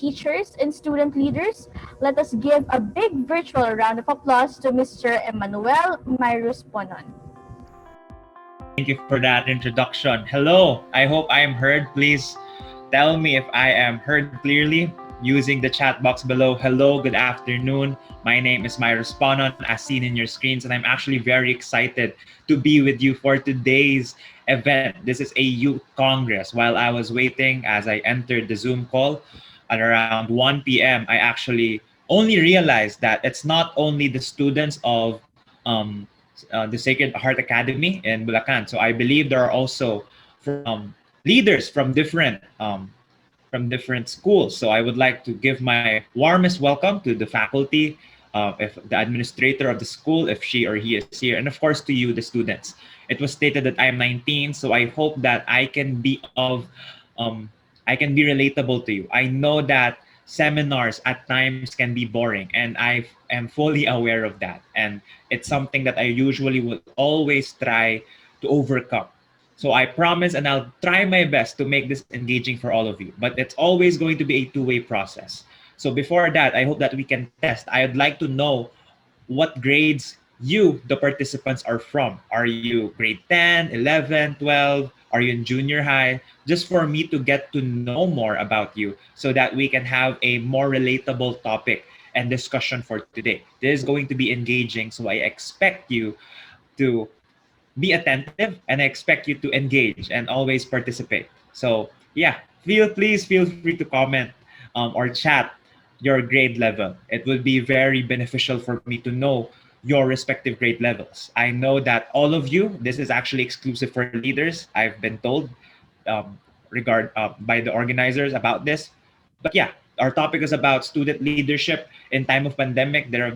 teachers and student leaders. Let us give a big virtual round of applause to Mr. Emmanuel Mirus Ponon. Thank you for that introduction. Hello, I hope I am heard. Please tell me if I am heard clearly using the chat box below. Hello, good afternoon. My name is Mirus Ponon, as seen in your screens, and I'm actually very excited to be with you for today's event. This is a youth congress. While I was waiting as I entered the Zoom call at around 1 p.m., I actually only realized that it's not only the students of the Sacred Heart Academy in Bulacan. So I believe there are also leaders from different schools. So I would like to give my warmest welcome to the faculty, if the administrator of the school, if she or he is here, and of course to you, the students. It was stated that I am 19, so I hope that I can be relatable to you. I know that seminars at times can be boring, and I am fully aware of that. And it's something that I usually would always try to overcome. So I promise, and I'll try my best to make this engaging for all of you. But it's always going to be a two-way process. So before that, I hope that we can test. I'd like to know what grades you, the participants, are from. Are you grade 10, 11, 12? Are you in junior high? Just for me to get to know more about you so that we can have a more relatable topic and discussion for today. This is going to be engaging, so I expect you to be attentive, and I expect you to engage and always participate. So yeah, please feel free to comment or chat your grade level. It will be very beneficial for me to know your respective grade levels. I know that all of you, this is actually exclusive for leaders. I've been told by the organizers about this. But yeah, our topic is about student leadership in time of pandemic. There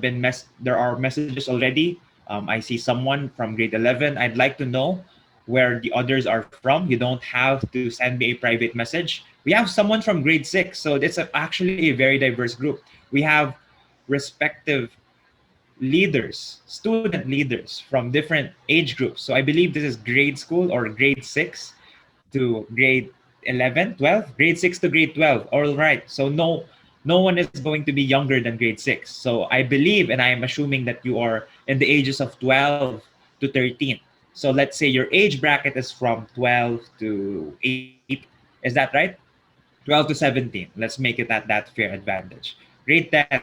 are messages already. I see someone from grade 11. I'd like to know where the others are from. You don't have to send me a private message. We have someone from grade 6, so it's actually a very diverse group. We have respective leaders, student leaders from different age groups. So I believe this is grade school or grade 6 to grade 11, 12, grade 6 to grade 12. All right. So no one is going to be younger than grade 6. So I believe, and I am assuming that you are in the ages of 12 to 13. So let's say your age bracket is from 12 to 8. Is that right? 12 to 17. Let's make it at that fair advantage. Grade 10.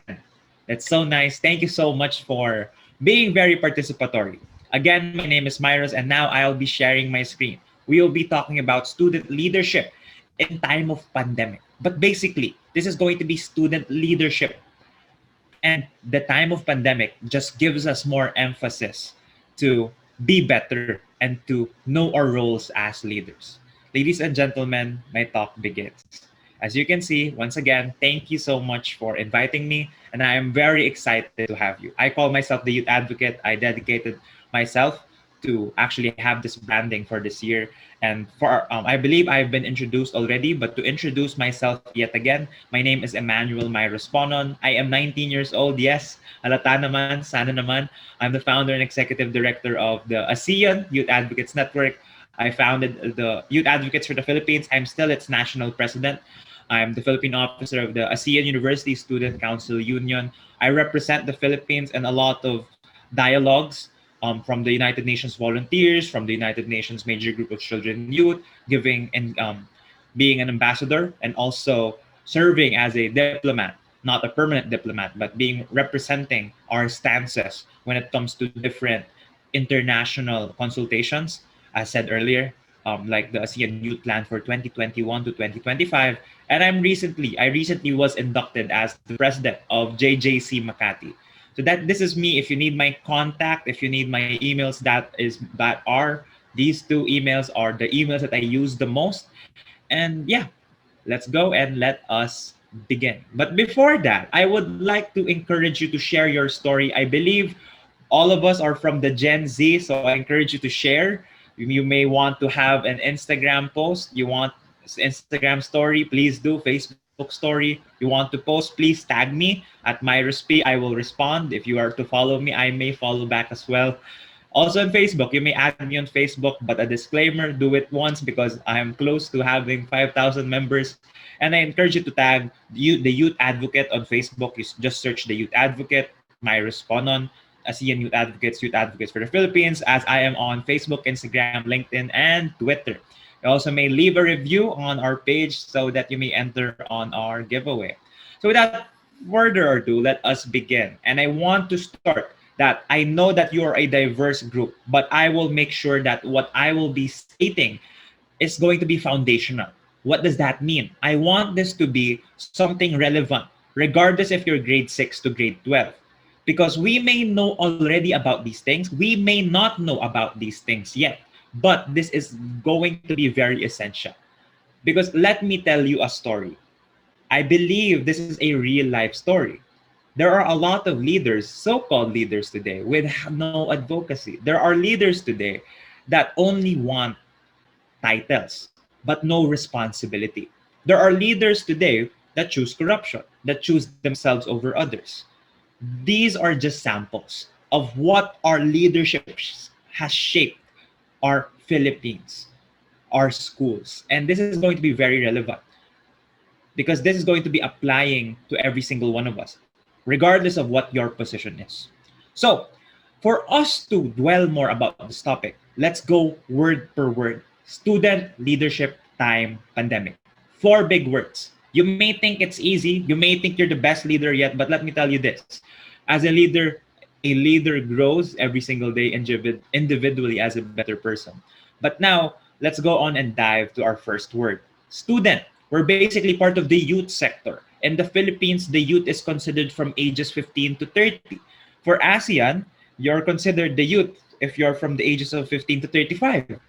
That's so nice. Thank you so much for being very participatory. Again, my name is Myros, and now I'll be sharing my screen. We will be talking about student leadership in time of pandemic. But basically, this is going to be student leadership. And the time of pandemic just gives us more emphasis to be better and to know our roles as leaders. Ladies and gentlemen, my talk begins. As you can see, once again, thank you so much for inviting me, and I am very excited to have you. I call myself the Youth Advocate. I dedicated myself to actually have this branding for this year. And for I believe I've been introduced already, but to introduce myself yet again, my name is Emmanuel Mirus Ponon. I am 19 years old. Yes, halata naman, sana naman. I'm the founder and executive director of the ASEAN Youth Advocates Network. I founded the Youth Advocates for the Philippines. I'm still its national president. I'm the Philippine officer of the ASEAN University Student Council Union. I represent the Philippines in a lot of dialogues from the United Nations volunteers, from the United Nations Major Group of Children and Youth, giving and being an ambassador, and also serving as a diplomat, not a permanent diplomat, but being representing our stances when it comes to different international consultations, as said earlier, like the ASEAN Youth Plan for 2021 to 2025. And I recently was inducted as the president of JJC Makati. So this is me. If you need my contact, if you need my emails, these two emails are the emails that I use the most. And yeah, let's go and let us begin. But before that, I would like to encourage you to share your story. I believe all of us are from the Gen Z, so I encourage you to share. You may want to have an Instagram post. You want Instagram story, please do. Facebook story. You want to post, please tag me at MyrusP. I will respond. If you are to follow me, I may follow back as well. Also on Facebook, you may add me on Facebook, but a disclaimer, do it once because I am close to having 5,000 members. And I encourage you to tag the Youth Advocate on Facebook. You just search the Youth Advocate, Mirus Ponon, ASEAN Youth Advocates for the Philippines, as I am on Facebook, Instagram, LinkedIn, and Twitter. You also may leave a review on our page so that you may enter on our giveaway. So without further ado, let us begin. And I want to start that I know that you are a diverse group, but I will make sure that what I will be stating is going to be foundational. What does that mean? I want this to be something relevant, regardless if you're grade 6 to grade 12. Because we may know already about these things, we may not know about these things yet, but this is going to be very essential. Because let me tell you a story. I believe this is a real life story. There are a lot of leaders, so-called leaders today, with no advocacy. There are leaders today that only want titles, but no responsibility. There are leaders today that choose corruption, that choose themselves over others. These are just samples of what our leadership has shaped our Philippines, our schools. And this is going to be very relevant because this is going to be applying to every single one of us, regardless of what your position is. So, for us to dwell more about this topic, let's go word per word. Student leadership time pandemic. Four big words. You may think it's easy, you may think you're the best leader yet, but let me tell you this. As a leader grows every single day individually as a better person. But now, let's go on and dive to our first word. Student. We're basically part of the youth sector. In the Philippines, the youth is considered from ages 15 to 30. For ASEAN, you're considered the youth if you're from the ages of 15 to 35.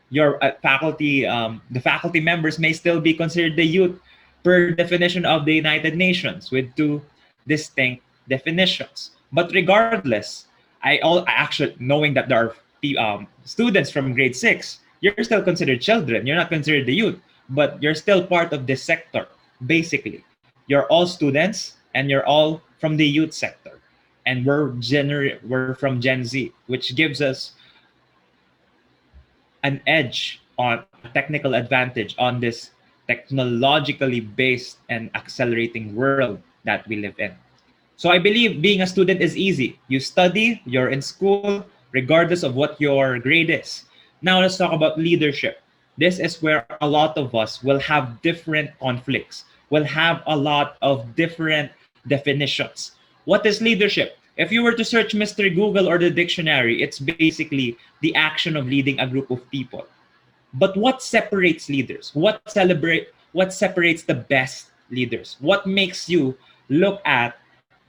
Your the faculty members may still be considered the youth per definition of the United Nations with two distinct definitions. But regardless, actually knowing that there are students from grade 6, you're still considered children. You're not considered the youth, but you're still part of this sector. Basically, you're all students and you're all from the youth sector. And we're from Gen Z, which gives us an edge on a technical advantage on this technologically based and accelerating world that we live in. So I believe being a student is easy. You study, you're in school, regardless of what your grade is. Now let's talk about leadership. This is where a lot of us will have different conflicts, will have a lot of different definitions. What is leadership? If you were to search Mr. Google or the dictionary, it's basically the action of leading a group of people. But what separates leaders? What separates the best leaders? What makes you look at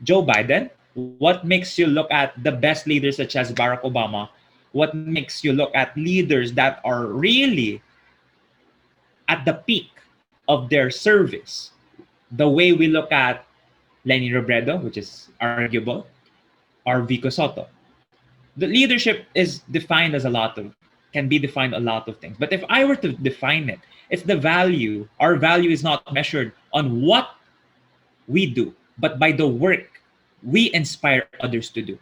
Joe Biden? What makes you look at the best leaders such as Barack Obama? What makes you look at leaders that are really at the peak of their service? The way we look at Lenny Robredo, which is arguable, or Vico Soto. The leadership is defined as can be defined a lot of things. But if I were to define it, it's the value. Our value is not measured on what we do, but by the work we inspire others to do.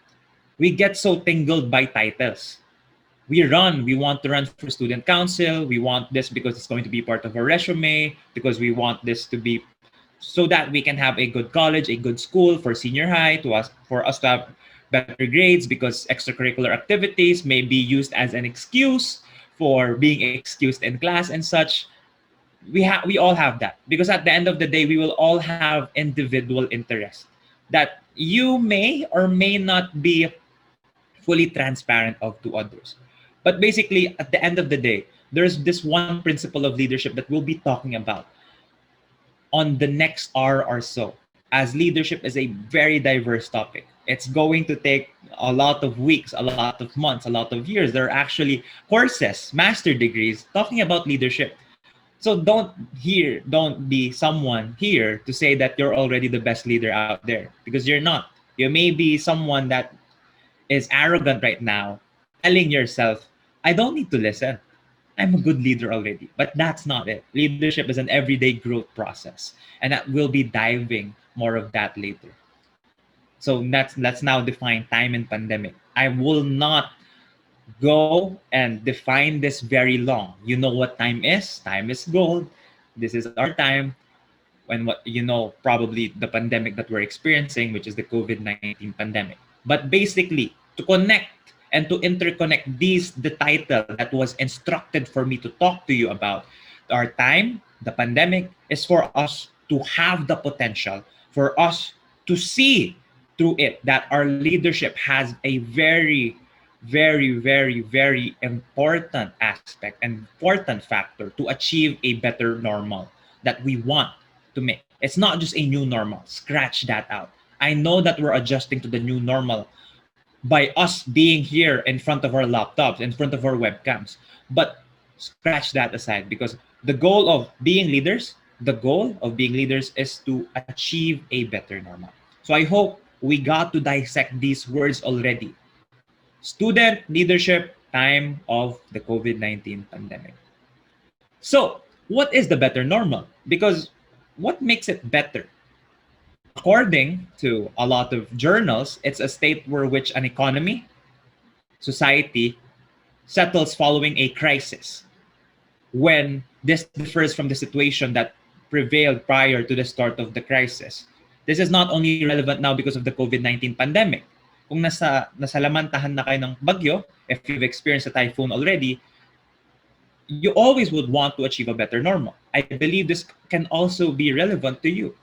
We get so tingled by titles. We want to run for student council. We want this because it's going to be part of our resume, because we want this to be so that we can have a good college, a good school for senior high, for us to have better grades, because extracurricular activities may be used as an excuse for being excused in class and such. We all have that, because at the end of the day, we will all have individual interests that you may or may not be fully transparent of to others. But basically, at the end of the day, there's this one principle of leadership that we'll be talking about on the next hour or so, as leadership is a very diverse topic. It's going to take a lot of weeks, a lot of months, a lot of years. There are actually courses, master degrees talking about leadership. So don't be someone here to say that you're already the best leader out there, because you're not. You may be someone that is arrogant right now, telling yourself, I don't need to listen. I'm a good leader already. But that's not it. Leadership is an everyday growth process. And that we'll be diving more of that later. So let's now define time and pandemic. I will not Go and define this very long. You know what time is? Time is gold. This is our time. When what you know, probably the pandemic that we're experiencing, which is the COVID-19 pandemic. But basically, to connect and to interconnect these, the title that was instructed for me to talk to you about, our time, the pandemic, is for us to have the potential, for us to see through it that our leadership has a very, very important aspect and important factor to achieve a better normal that we want to make. It's not just a new normal. Scratch that out. I know that we're adjusting to the new normal by us being here in front of our laptops, in front of our webcams. But scratch that aside, because the goal of being leaders, the goal of being leaders is to achieve a better normal. So I hope we got to dissect these words already. Student leadership, time of the COVID-19 pandemic. So, what is the better normal? Because what makes it better? According to a lot of journals, it's a state where which an economy, society settles following a crisis. When this differs from the situation that prevailed prior to the start of the crisis. This is not only relevant now because of the COVID-19 pandemic. Kung nasalamantahan na kayo ng bagyo, if you've experienced a typhoon already, you always would want to achieve a better normal. I believe this can also be relevant to you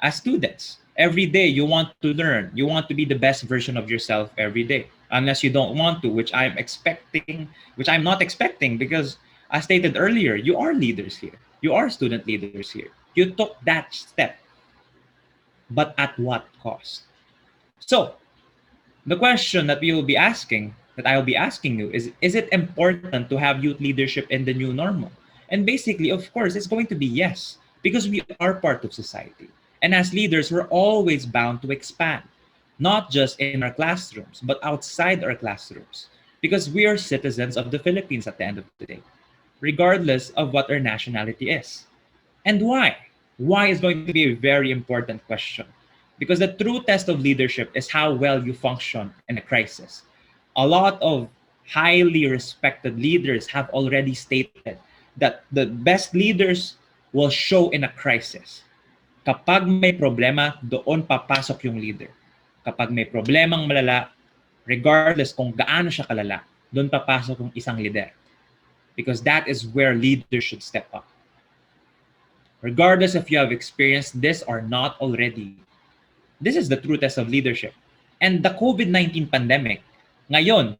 as students. Every day you want to learn. You want to be the best version of yourself every day. Unless you don't want to, which I'm not expecting, because as stated earlier, you are leaders here. You are student leaders here. You took that step. But at what cost? So, the question that I'll be asking you is it important to have youth leadership in the new normal? And basically, of course, it's going to be yes, because we are part of society. And as leaders, we're always bound to expand, not just in our classrooms, but outside our classrooms, because we are citizens of the Philippines at the end of the day, regardless of what our nationality is. And why? Why is going to be a very important question. Because the true test of leadership is how well you function in a crisis. A lot of highly respected leaders have already stated that the best leaders will show in a crisis. Kapag may problema, doon papasok yung leader. Kapag may problemang malala, regardless kung gaano siya kalala, doon papasok yung isang leader. Because that is where leaders should step up. Regardless if you have experienced this or not already, this is the true test of leadership. And the COVID-19 pandemic, ngayon,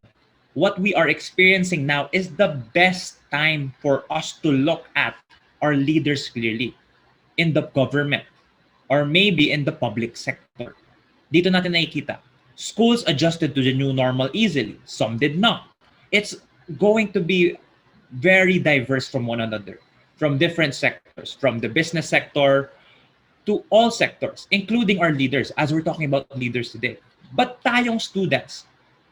what we are experiencing now is the best time for us to look at our leaders clearly in the government or maybe in the public sector. Dito natin nakikita, schools adjusted to the new normal easily. Some did not. It's going to be very diverse from one another, from different sectors, from the business sector to all sectors, including our leaders, as we're talking about leaders today. But tayong students,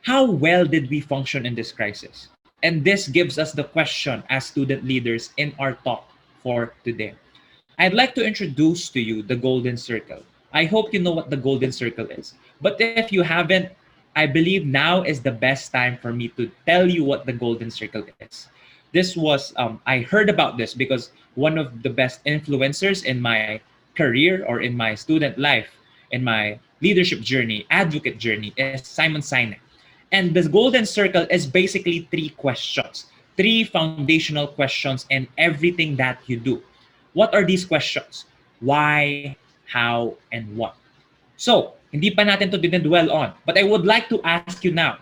how well did we function in this crisis? And this gives us the question as student leaders in our talk for today. I'd like to introduce to you the Golden Circle. I hope you know what the Golden Circle is. But if you haven't, I believe now is the best time for me to tell you what the Golden Circle is. This was, I heard about this because one of the best influencers in my career or in my student life, in my leadership journey, advocate journey, is Simon Sinek. And the Golden Circle is basically three questions, three foundational questions in everything that you do. What are these questions? Why, how, and what? So, hindi pa natin to dinedwell on. But I would like to ask you now,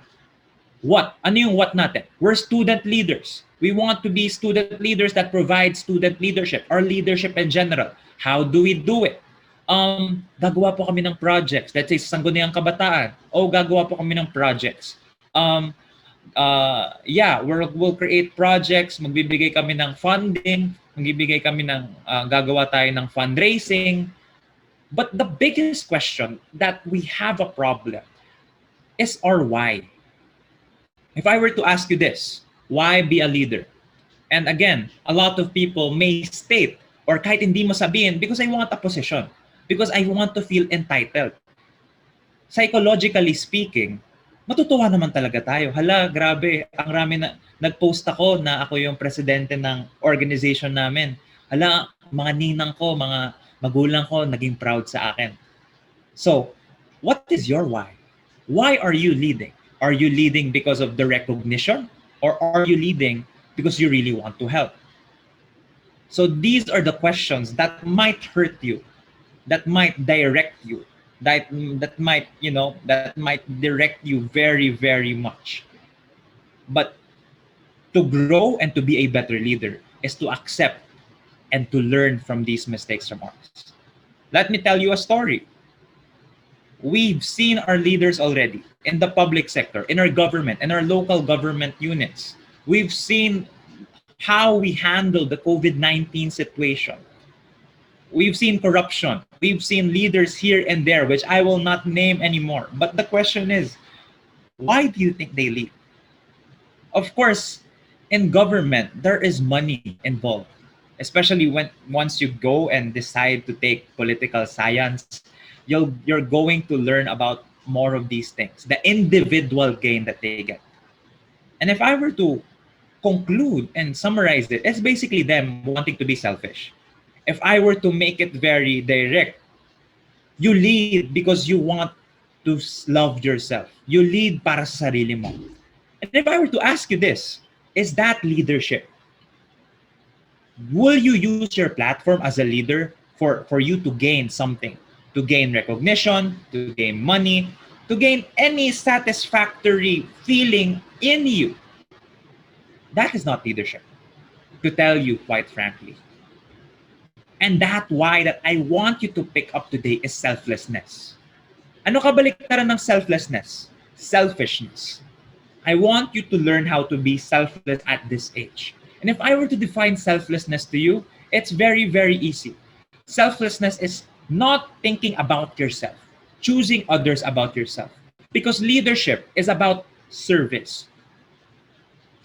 what? Ano yung what natin? We're student leaders. We want to be student leaders that provide student leadership or leadership in general. How do we do it? Gagawa po kami ng projects. Let's say, sa Sangguniang Kabataan. Gagawa po kami ng projects. We'll create projects. Magbibigay kami ng funding. Magbibigay kami ng, gagawa tayo ng fundraising. But the biggest question that we have a problem is our why. If I were to ask you this, why be a leader? And again, a lot of people may state, or kahit hindi mo sabihin, because I want a position, because I want to feel entitled. Psychologically speaking, matutuwa naman talaga tayo. Hala, grabe, ang rami na, nag-post ako na ako yung presidente ng organization namin. Hala, mga ninang ko, mga magulang ko, naging proud sa akin. So, what is your why? Why are you leading? Are you leading because of the recognition? Or are you leading because you really want to help? So these are the questions that might hurt you, that might direct you, that might, that might direct you very, very much. But to grow and to be a better leader is to accept and to learn from these mistakes from others. Let me tell you a story. We've seen our leaders already in the public sector, in our government, in our local government units. We've seen how we handle the COVID-19 situation. We've seen corruption. We've seen leaders here and there, which I will not name anymore. But the question is, why do you think they leave? Of course, in government, there is money involved, especially when once you go and decide to take political science, you're going to learn about more of these things, the individual gain that they get. And if I were to conclude and summarize it, it's basically them wanting to be selfish. If I were to make it very direct, you lead because you want to love yourself. You lead para sa sarili mo. And if I were to ask you this, is that leadership? Will you use your platform as a leader for you to gain something? To gain recognition, to gain money, to gain any satisfactory feeling in you? That is not leadership, to tell you quite frankly. And that why that I want you to pick up today is selflessness. Ano kabaliktaran ng selflessness? Selfishness. I want you to learn how to be selfless at this age. And if I were to define selflessness to you, it's very, very easy. Selflessness is not thinking about yourself, choosing others about yourself. Because leadership is about service.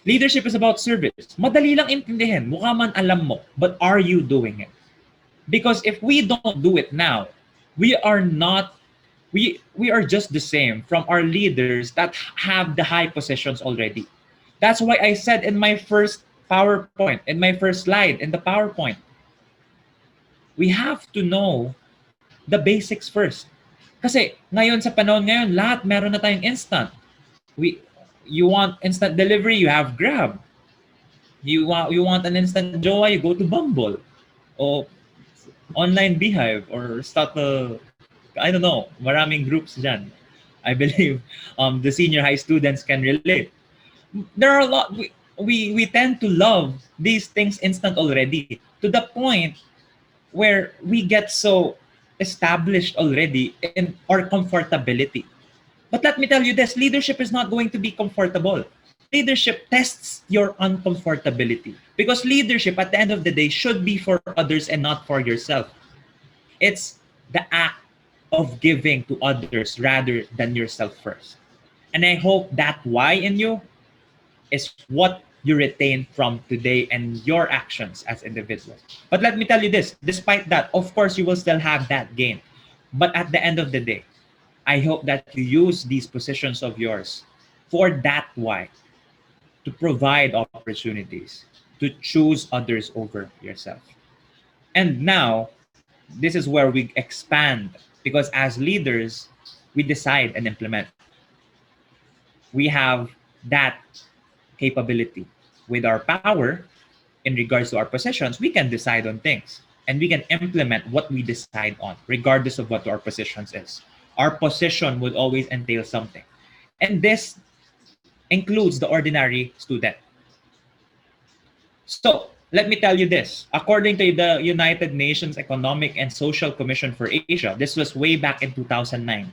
Leadership is about service. Madali lang intindihin, mukha man alam mo, but are you doing it? Because if we don't do it now, we are not we are just the same from our leaders that have the high positions already. That's why I said in my first PowerPoint, in my first slide in the PowerPoint, we have to know the basics first. Kasi ngayon sa panahon ngayon, lahat meron na tayong instant. You want instant delivery, you have Grab. You want an instant joy, you go to Bumble. O online Beehive or start a, I don't know, maraming groups dyan. I believe the senior high students can relate. There are a lot, we tend to love these things instant already to the point where we get so established already in our comfortability. But let me tell you this, leadership is not going to be comfortable. Leadership tests your uncomfortability because leadership at the end of the day should be for others and not for yourself. It's the act of giving to others rather than yourself first. And I hope that why in you is what you retain from today and your actions as individuals. But let me tell you this, despite that, of course, you will still have that gain. But at the end of the day, I hope that you use these positions of yours for that why, to provide opportunities, to choose others over yourself. And now, this is where we expand because as leaders, we decide and implement. We have that capability. With our power, in regards to our positions, we can decide on things and we can implement what we decide on, regardless of what our positions is. Our position would always entail something. And this includes the ordinary student. So, let me tell you this. According to the United Nations Economic and Social Commission for Asia, this was way back in 2009.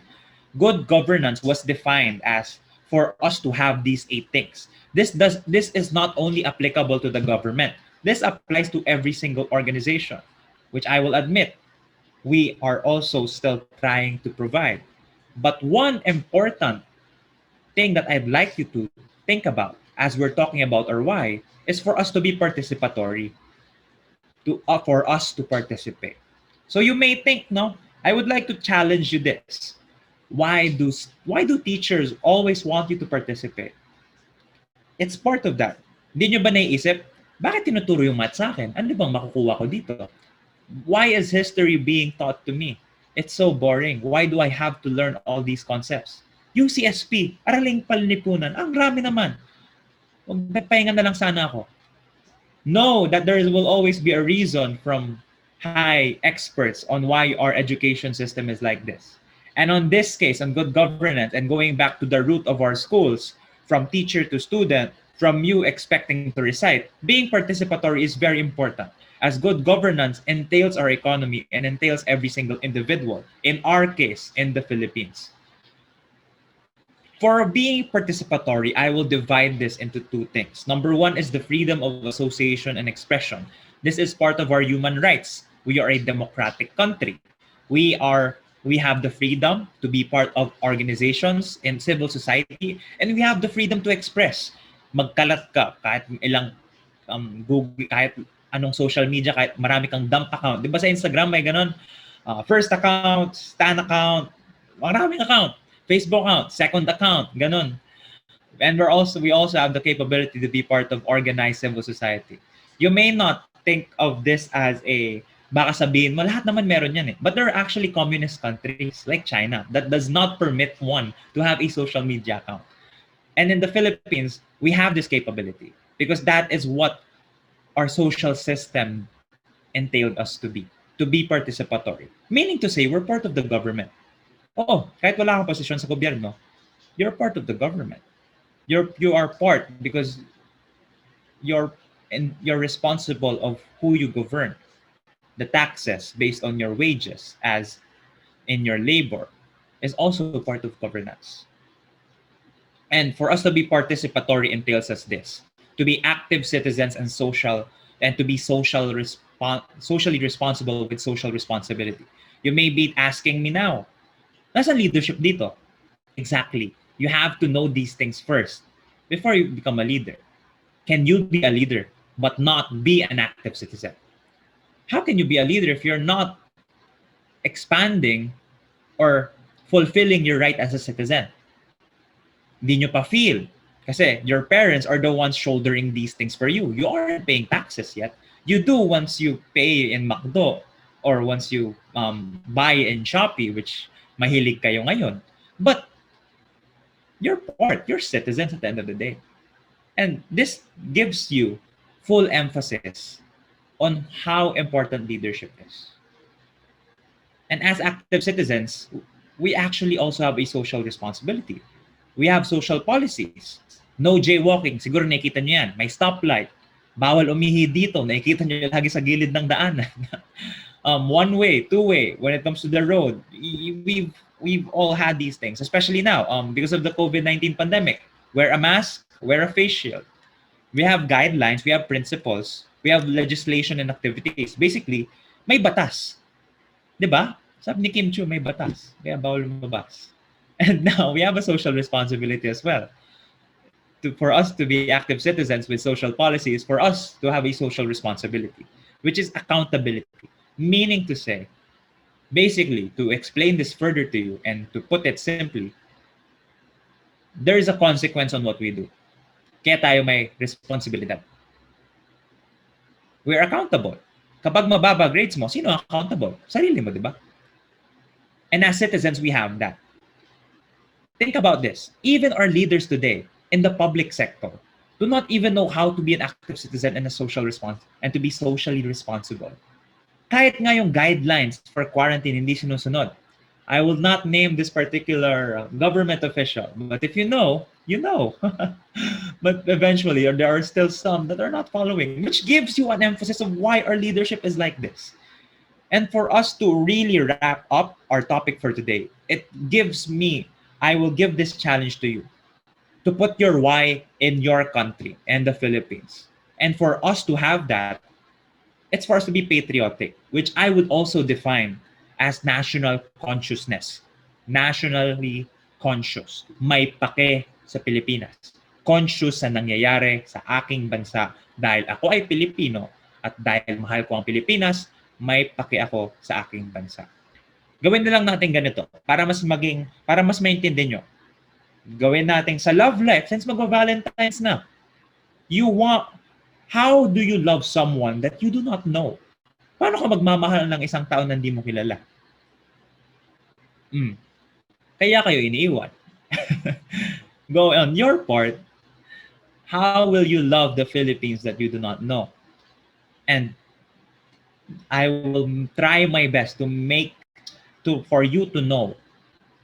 Good governance was defined as for us to have these 8 things. This is not only applicable to the government. This applies to every single organization, which I will admit we are also still trying to provide. But one important thing that I'd like you to think about as we're talking about our why is for us to be participatory, for us to participate. So you may think, no, I would like to challenge you this. Why do teachers always want you to participate? It's part of that. Hindi nyo ba naiisip, bakit tinuturo yung math sa akin? Ano bang makukuha ko dito? Why is history being taught to me? It's so boring. Why do I have to learn all these concepts? UCSP, Araling Panlipunan, ang rami naman. Magpapahinga na lang sana ako. Know that there will always be a reason from high experts on why our education system is like this. And on this case, on good governance and going back to the root of our schools, from teacher to student, from you expecting to recite, being participatory is very important, as good governance entails our economy and entails every single individual, in our case, in the Philippines. For being participatory, I will divide this into two things. Number one is the freedom of association and expression. This is part of our human rights. We are a democratic country. We have the freedom to be part of organizations in civil society, and we have the freedom to express. Magkalat ka kahit ilang Google, kahit anong social media, kahit marami kang dump account. Di ba sa Instagram may ganon? First account, stan account, maraming account. Facebook account, second account, ganon. And we also have the capability to be part of organized civil society. You may not think of this as baka sabihin mo, lahat naman meron yan eh. But there are actually communist countries like China that does not permit one to have a social media account. And in the Philippines, we have this capability because that is what our social system entailed us to be participatory. Meaning to say, we're part of the government. Oo, kahit wala kang posisyon sa gobyerno, you're part of the government. You are part because you're responsible of who you govern. The taxes based on your wages as in your labor is also part of governance. And for us to be participatory entails us this, to be active citizens and to be socially responsible with social responsibility. You may be asking me now, nasa leadership dito? Exactly. You have to know these things first before you become a leader. Can you be a leader but not be an active citizen? How can you be a leader if you're not expanding or fulfilling your right as a citizen? Hindi nyo pa feel. Kasi your parents are the ones shouldering these things for you. You aren't paying taxes yet. You do once you pay in McDo or once you buy in Shopee, which mahilig kayo ngayon. But you're citizens at the end of the day. And this gives you full emphasis on how important leadership is. And as active citizens, we actually also have a social responsibility. We have social policies. No jaywalking. Siguro nakikita nyo yan. May stoplight. Bawal umihi dito. Nakikita nyo lagi sa gilid ng daanan. One way, two way. When it comes to the road, we've all had these things, especially now because of the COVID-19 pandemic. Wear a mask, wear a face shield. We have guidelines, we have principles, we have legislation and activities. Basically, may batas. Diba? Sabi ni Kim Chiu, may batas. Kaya bawal lumabas. And now, we have a social responsibility as well. For us to be active citizens with social policies, for us to have a social responsibility, which is accountability. Meaning to say, basically, to explain this further to you and to put it simply, there is a consequence on what we do. Kaya tayo may responsibilidad. We're accountable. Kapag mababa grades mo, sino accountable? Sarili mo, di ba? And as citizens, we have that. Think about this. Even our leaders today in the public sector do not even know how to be an active citizen and to be socially responsible. Kahit nga yung guidelines for quarantine hindi sinusunod. I will not name this particular government official, but if you know, you know. But eventually, there are still some that are not following, which gives you an emphasis of why our leadership is like this. And for us to really wrap up our topic for today, I will give this challenge to you, to put your why in your country and the Philippines. And for us to have that, it's for us to be patriotic, which I would also define as national consciousness. Nationally conscious. May pake sa Pilipinas. Conscious sa nangyayari sa aking bansa. Dahil ako ay Pilipino at dahil mahal ko ang Pilipinas, may pake ako sa aking bansa. Gawin na lang natin ganito para mas maintindihan nyo. Gawin natin sa love life, since magva-Valentine's na. How do you love someone that you do not know? Paano ka magmamahal ng isang tao na hindi mo kilala? Kaya kayo iniiwan. Go on your part. How will you love the Philippines that you do not know? And I will try my best for you to know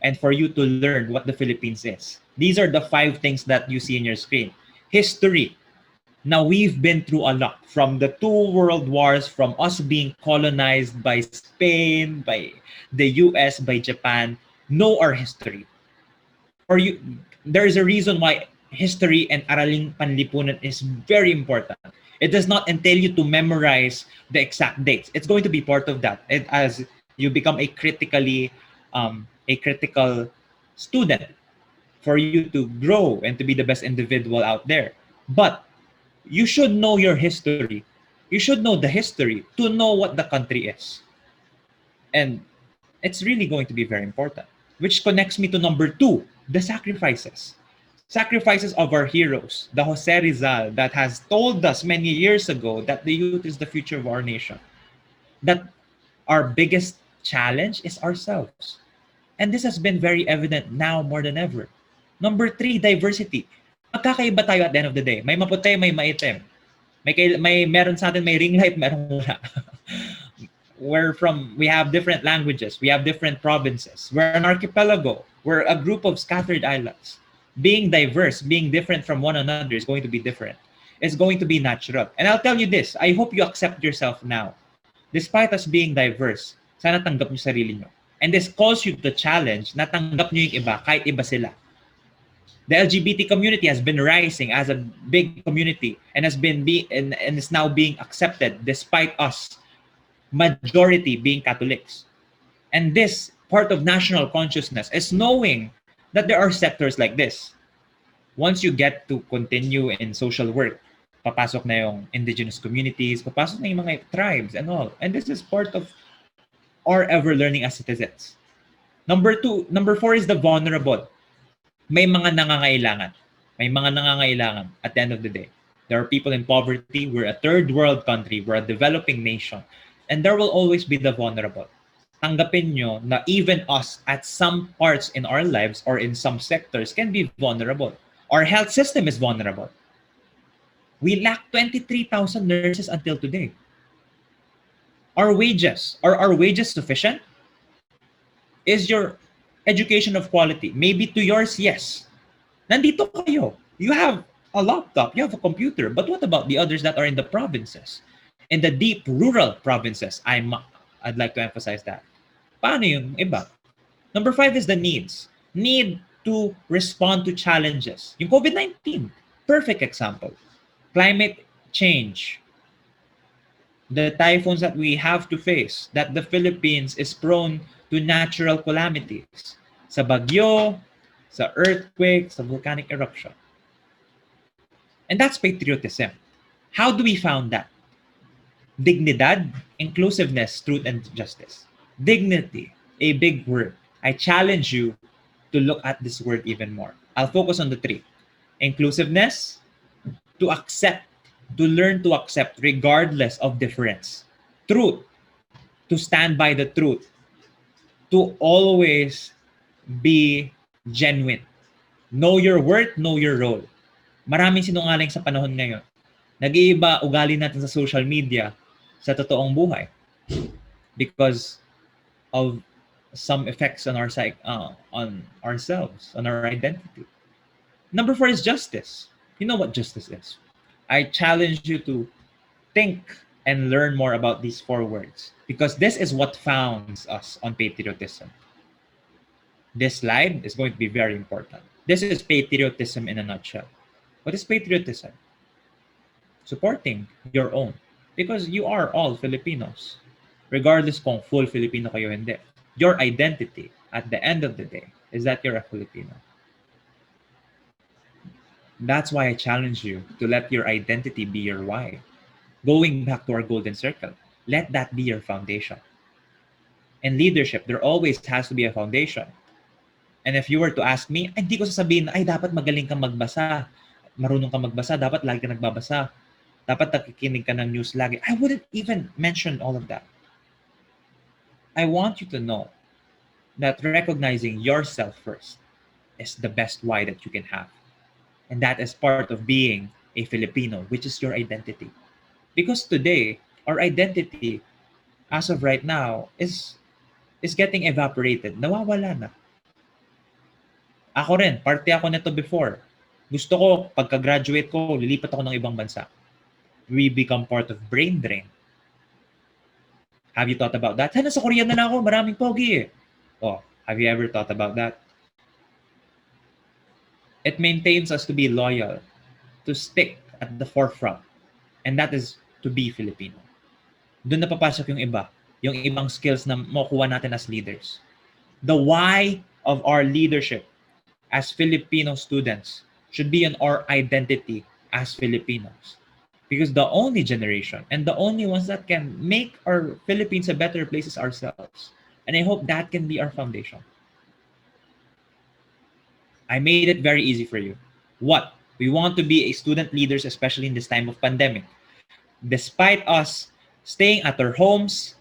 and for you to learn what the Philippines is. These are the 5 things that you see in your screen. History. Now, we've been through a lot, from the 2 world wars, from us being colonized by Spain, by the US, by Japan. Know our history. There is a reason why history and araling panlipunan is very important. It does not entail you to memorize the exact dates. It's going to be part of that as you become a critical student, for you to grow and to be the best individual out there. But you should know your history. You should know the history to know what the country is. And it's really going to be very important. Which connects me to number 2, the sacrifices. Sacrifices of our heroes, the Jose Rizal that has told us many years ago that the youth is the future of our nation. That our biggest challenge is ourselves. And this has been very evident now more than ever. Number 3, diversity. Magkakaiba tayo at the end of the day. May maputi, may maitim. Meron sa atin may ring light, meron wala. We have different languages. We have different provinces. We're an archipelago. We're a group of scattered islands. Being diverse, being different from one another is going to be different. It's going to be natural. And I'll tell you this, I hope you accept yourself now. Despite us being diverse, sana tanggap nyo sarili nyo. And this calls you to challenge na tanggap nyo yung iba, kahit iba sila. The LGBT community has been rising as a big community and is now being accepted despite us, majority being Catholics. And this part of national consciousness is knowing that there are sectors like this. Once you get to continue in social work, papasok na yung indigenous communities, papasok na yung mga tribes and all. And this is part of our ever learning as citizens. Number 4 is the vulnerable. May mga nangangailangan. May mga nangangailangan at the end of the day. There are people in poverty. We're a third world country. We're a developing nation. And there will always be the vulnerable. Tanggapin nyo na even us at some parts in our lives or in some sectors can be vulnerable. Our health system is vulnerable. We lack 23,000 nurses until today. Are our wages sufficient? Is your education of quality? Maybe to yours, yes. Nandito kayo. You have a laptop, you have a computer, but what about the others that are in the provinces? In the deep rural provinces, I'd like to emphasize that. Paano yung iba? Number 5 is the needs. Need to respond to challenges. Yung COVID-19, perfect example. Climate change. The typhoons that we have to face, that the Philippines is prone to natural calamities. Sa bagyo, sa earthquake, sa volcanic eruption. And that's patriotism. How do we found that? Dignidad, inclusiveness, truth, and justice. Dignity, a big word. I challenge you to look at this word even more. I'll focus on the 3. Inclusiveness, to accept, to learn to accept regardless of difference. Truth, to stand by the truth. To always be genuine. Know your worth, know your role. Maraming sinungaling sa panahon ngayon. Nag-iiba ugali natin sa social media sa totoong buhay because of some effects on on ourselves, on our identity. Number 4 is justice. You know what justice is. I challenge you to think and learn more about these 4 words because this is what founds us on patriotism. This slide is going to be very important. This is patriotism in a nutshell. What is patriotism? Supporting your own. Because you are all Filipinos. Regardless kung full Filipino kayo hindi. Your identity at the end of the day is that you're a Filipino. That's why I challenge you to let your identity be your why. Going back to our golden circle, let that be your foundation. In leadership, there always has to be a foundation. And if you were to ask me, ay, hindi ko sasabihin, ay, dapat magaling kang magbasa. Marunong kang magbasa, dapat lagi ka nagbabasa. Dapat nakikinig ka ng news lagi. I wouldn't even mention all of that. I want you to know that recognizing yourself first is the best why that you can have. And that is part of being a Filipino, which is your identity. Because today, our identity, as of right now, is getting evaporated. Nawawala na. Ako rin, parte ako nito before. Gusto ko, pagka-graduate ko, lilipat ako ng ibang bansa. We become part of brain drain. Have you thought about that? Sana sa Korea na lang ako, maraming pogi eh. Oh, have you ever thought about that? It maintains us to be loyal, to stick at the forefront. And that is to be Filipino. Doon na papasok yung iba, yung ibang skills na makuha natin as leaders. The why of our leadership as Filipino students should be in our identity as Filipinos. Because the only generation and the only ones that can make our Philippines a better place is ourselves. And I hope that can be our foundation. I made it very easy for you. What? We want to be a student leaders, especially in this time of pandemic. Despite us staying at our homes,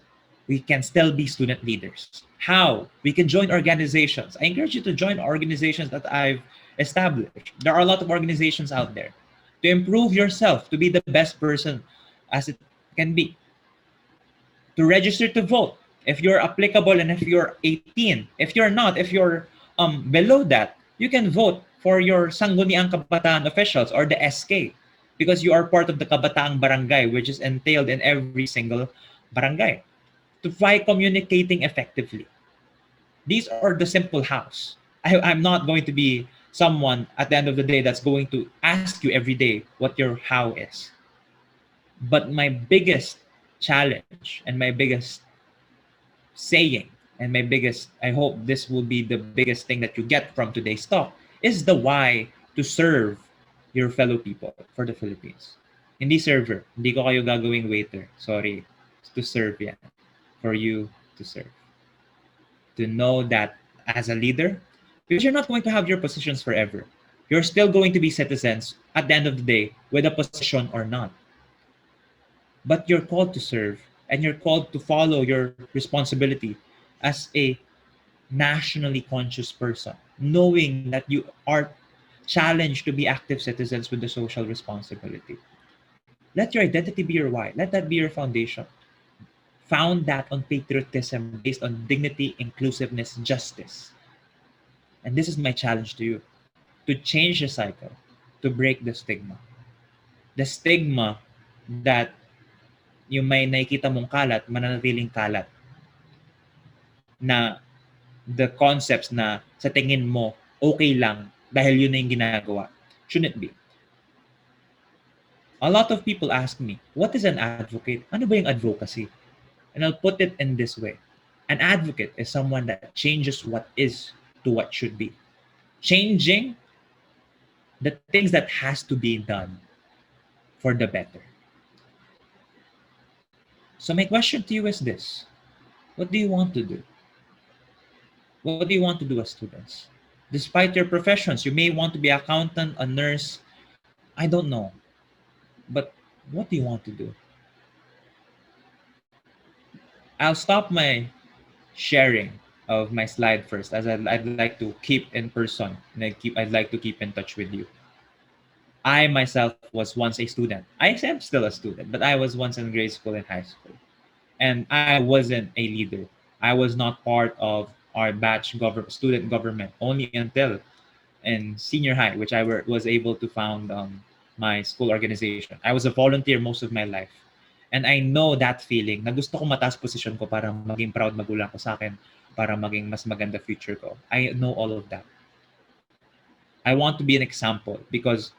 we can still be student leaders. How? We can join organizations. I encourage you to join organizations that I've established. There are a lot of organizations out there to improve yourself, to be the best person as it can be. To register to vote if you're applicable and if you're 18. If you're not, if you're below that, you can vote for your Sangguniang Kabataan officials or the SK because you are part of the Kabataang Barangay, which is entailed in every single barangay. To try communicating effectively. These are the simple hows. I'm not going to be someone at the end of the day that's going to ask you every day what your how is. But my biggest challenge and my biggest saying and my biggest, I hope this will be the biggest thing that you get from today's talk, is the why to serve your fellow people for the Philippines. Hindi server. Hindi ko kayo gagawing waiter. Sorry. To serve yan. For you to serve. To know that as a leader, because you're not going to have your positions forever. You're still going to be citizens at the end of the day, with a position or not. But you're called to serve and you're called to follow your responsibility as a nationally conscious person, knowing that you are challenged to be active citizens with the social responsibility. Let your identity be your why. Let that be your foundation. Found that on patriotism based on dignity, inclusiveness, justice. And this is my challenge to you, to change the cycle, to break the stigma. The stigma that yung may nakikita mong kalat, mananatiling kalat. Na the concepts na sa tingin mo, okay lang dahil yun na yung ginagawa. Shouldn't be. A lot of people ask me, what is an advocate? Ano ba yung advocacy? And I'll put it in this way. An advocate is someone that changes what is to what should be. Changing the things that has to be done for the better. So my question to you is this. What do you want to do? What do you want to do as students? Despite your professions, you may want to be an accountant, a nurse, I don't know. But what do you want to do? I'll stop my sharing of my slide first, as I'd like to keep in person and I'd like to keep in touch with you. I myself was once a student. I am still a student, but I was once in grade school and high school. And I wasn't a leader. I was not part of our batch student government only until in senior high, which was able to found my school organization. I was a volunteer most of my life. And I know that feeling na gusto ko mataas position ko para maging proud magulang ko sa akin, para maging mas maganda future ko. I know all of that. I want to be an example because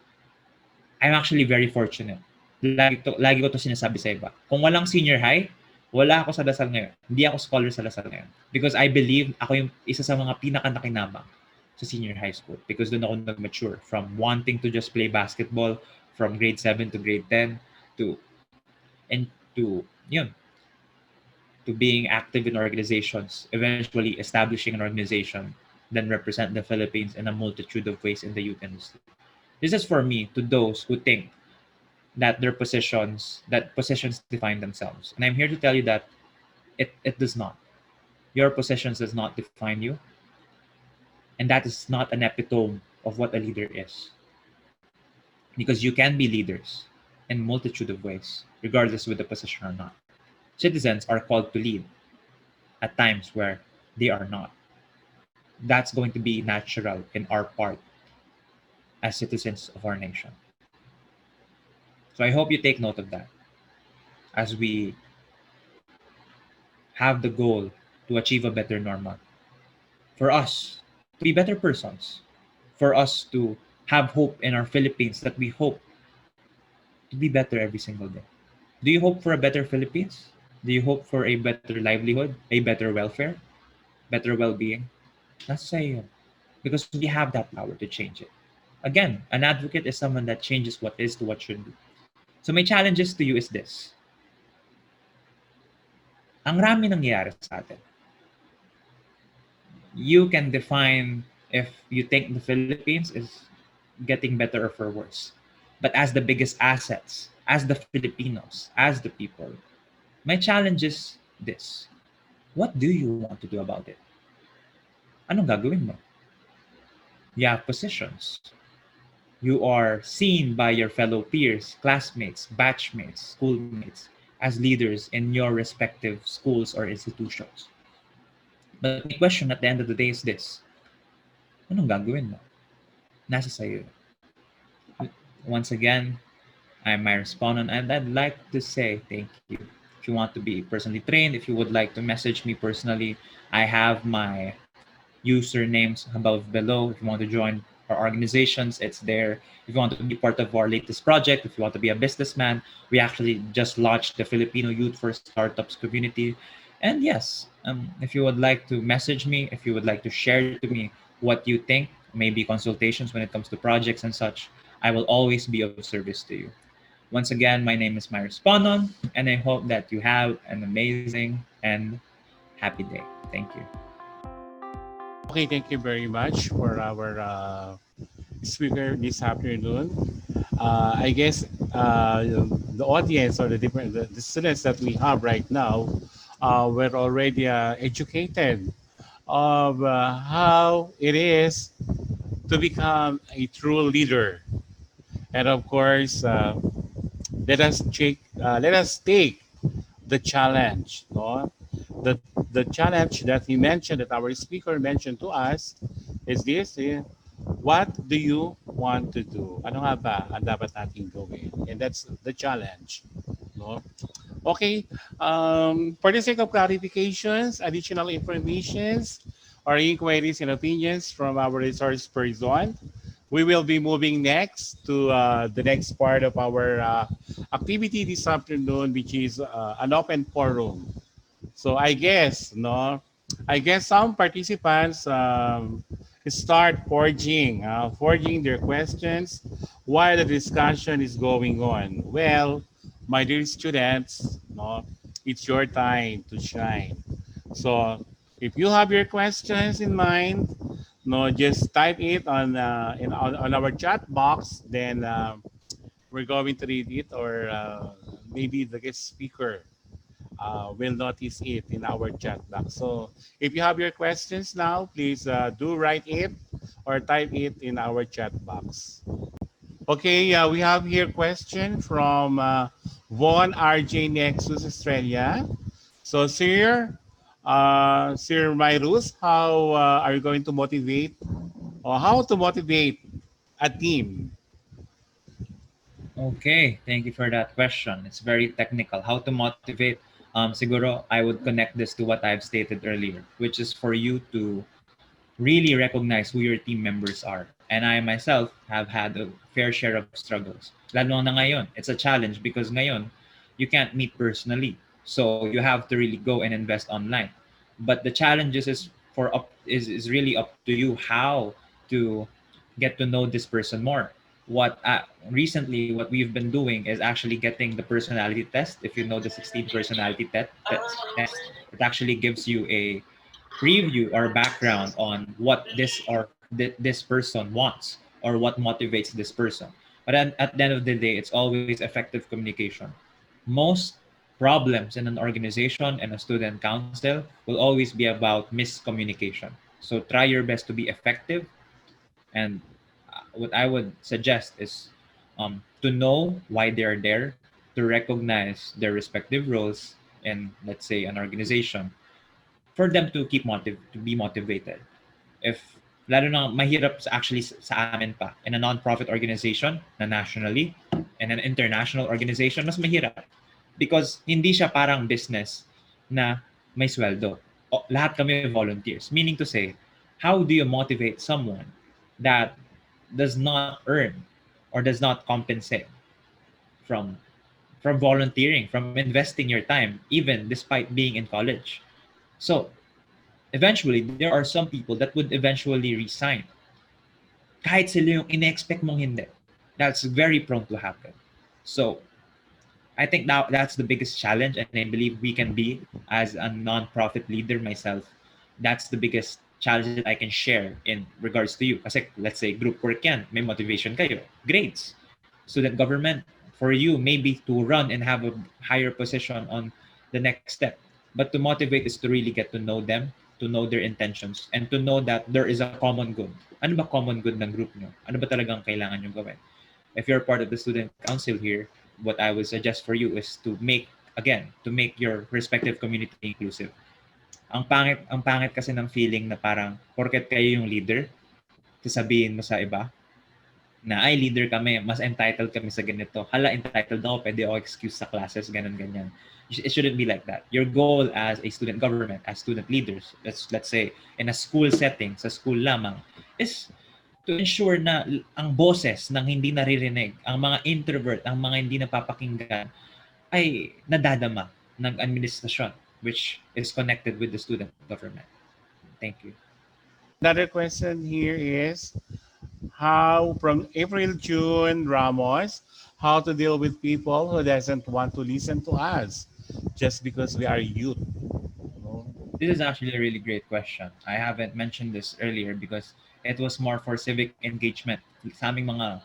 I'm actually very fortunate. Lagi ko to sinasabi sa iba. Kung walang senior high, wala ako sa Lasal ngayon. Hindi ako scholar sa Lasal ngayon. Because I believe ako yung isa sa mga pinaka-nakinabang sa senior high school. Because doon ako nag-mature. From wanting to just play basketball from grade 7 to grade 10 to to being active in organizations, eventually establishing an organization, then represent the Philippines in a multitude of ways in the youth industry. This is for me to those who think that that positions define themselves. And I'm here to tell you that it does not. Your positions does not define you, and that is not an epitome of what a leader is. Because you can be leaders in multitude of ways, regardless with the position or not. Citizens are called to lead at times where they are not. That's going to be natural in our part as citizens of our nation. So I hope you take note of that as we have the goal to achieve a better normal. For us to be better persons, for us to have hope in our Philippines that we hope to be better every single day. Do you hope for a better Philippines? Do you hope for a better livelihood, a better welfare, better well-being? Nasa sa'yo yun. Because we have that power to change it. Again, an advocate is someone that changes what is to what should be. So my challenges to you is this. Ang rami nangyayari sa atin. You can define if you think the Philippines is getting better or for worse. But as the biggest assets, as the Filipinos, as the people, my challenge is this. What do you want to do about it? Anong gagawin mo? You have positions. You are seen by your fellow peers, classmates, batchmates, schoolmates as leaders in your respective schools or institutions. But my question at the end of the day is this. Anong gagawin mo? Nasa sa'yo. Once again, I'm Mirus Ponon, and I'd like to say thank you. If you want to be personally trained, if you would like to message me personally, I have my usernames above below. If you want to join our organizations, it's there. If you want to be part of our latest project, if you want to be a businessman, we actually just launched the Filipino Youth for Startups community. And yes, if you would like to message me, if you would like to share to me what you think, maybe consultations when it comes to projects and such, I will always be of service to you. Once again, my name is Mirus Ponon, and I hope that you have an amazing and happy day. Thank you. Okay, thank you very much for our speaker this afternoon. I guess the audience or the students that we have right now were already educated of how it is to become a true leader. And of course, let us take the challenge. No? The, the challenge that he mentioned, that our speaker mentioned to us, is this. What do you want to do? Ano nga ba ang dapat nating gawin? And that's the challenge. No? Okay, for the sake of clarifications, additional informations, or inquiries and opinions from our resource person, we will be moving next to the next part of our activity this afternoon, which is an open forum. So I guess some participants start forging their questions while the discussion is going on. Well, my dear students, it's your time to shine. So if you have your questions in mind, just type it on our chat box. Then we're going to read it, or maybe the guest speaker will notice it in our chat box. So if you have your questions now, please do write it or type it in our chat box. Okay, we have here question from Von RJ Nexus Australia. So Sir Myrus, how are you going to motivate, or how to motivate a team? Okay, thank you for that question. It's very technical. How to motivate? Siguro, I would connect this to what I've stated earlier, which is for you to really recognize who your team members are. And I myself have had a fair share of struggles. Lalo na ngayon, it's a challenge because ngayon, you can't meet personally. So you have to really go and invest online. But the challenges is really up to you how to get to know this person more. Recently what we've been doing is actually getting the personality test. If you know the 16 personality test, it actually gives you a preview or background on what this person wants or what motivates this person. But at the end of the day, it's always effective communication. Most problems in an organization and a student council will always be about miscommunication. So try your best to be effective. And what I would suggest is to know why they are there, to recognize their respective roles in, let's say, an organization, for them to to be motivated. If lalo na mahirap actually sa amin pa in a non-profit organization na nationally and an international organization, mas mahirap because hindi siya parang business na may sweldo. Lahat kami volunteers. Meaning to say, how do you motivate someone that does not earn or does not compensate from volunteering, from investing your time, even despite being in college? So eventually, there are some people that would eventually resign. Kahit sila yung in-expect mong hindi. That's very prone to happen. So, I think now that's the biggest challenge, and I believe we can be, as a non-profit leader myself, that's the biggest challenge that I can share in regards to you. Kasi let's say group work yan, may motivation kayo. Grades. Student government, for you, maybe to run and have a higher position on the next step. But to motivate is to really get to know them, to know their intentions, and to know that there is a common good. Ano ba common good ng group nyo? Ano ba talagang kailangan nyo gawin? If you're part of the student council here, what I would suggest for you is to make, again, to make your respective community inclusive. Ang pangit kasi ng feeling na parang porket kayo yung leader, sasabihin mo sa iba na ay leader kami, mas entitled kami sa ganito. Hala, entitled ako, pwede ako excuse sa classes, ganyan. It shouldn't be like that. Your goal as a student government, as student leaders, let's say in a school setting, sa school lamang, is to ensure na ang boses ng hindi naririnig, ang mga introvert, ang mga hindi napapakinggan, ay nadadama ng administrasyon, which is connected with the student government. Thank you. Another question here is how, from April June Ramos, how to deal with people who doesn't want to listen to us just because we are youth. This is actually a really great question. I haven't mentioned this earlier because it was more for civic engagement sa aming mga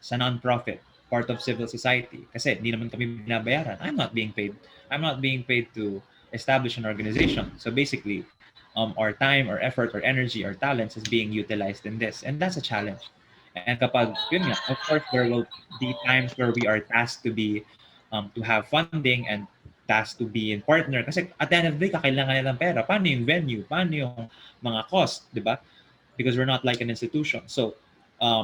sa non-profit, part of civil society. Kasi hindi naman kami binabayaran. I'm not being paid to establish an organization. So basically, our time, our effort, our energy, our talents is being utilized in this. And that's a challenge. And kapag, yun nga, of course, there will be times where we are tasked to be, to have funding and tasked to be in partner. Kasi at the end of the day, kakailangan nila ng pera. Paano yung venue? Paano yung mga cost? Di ba? Because we're not like an institution. So,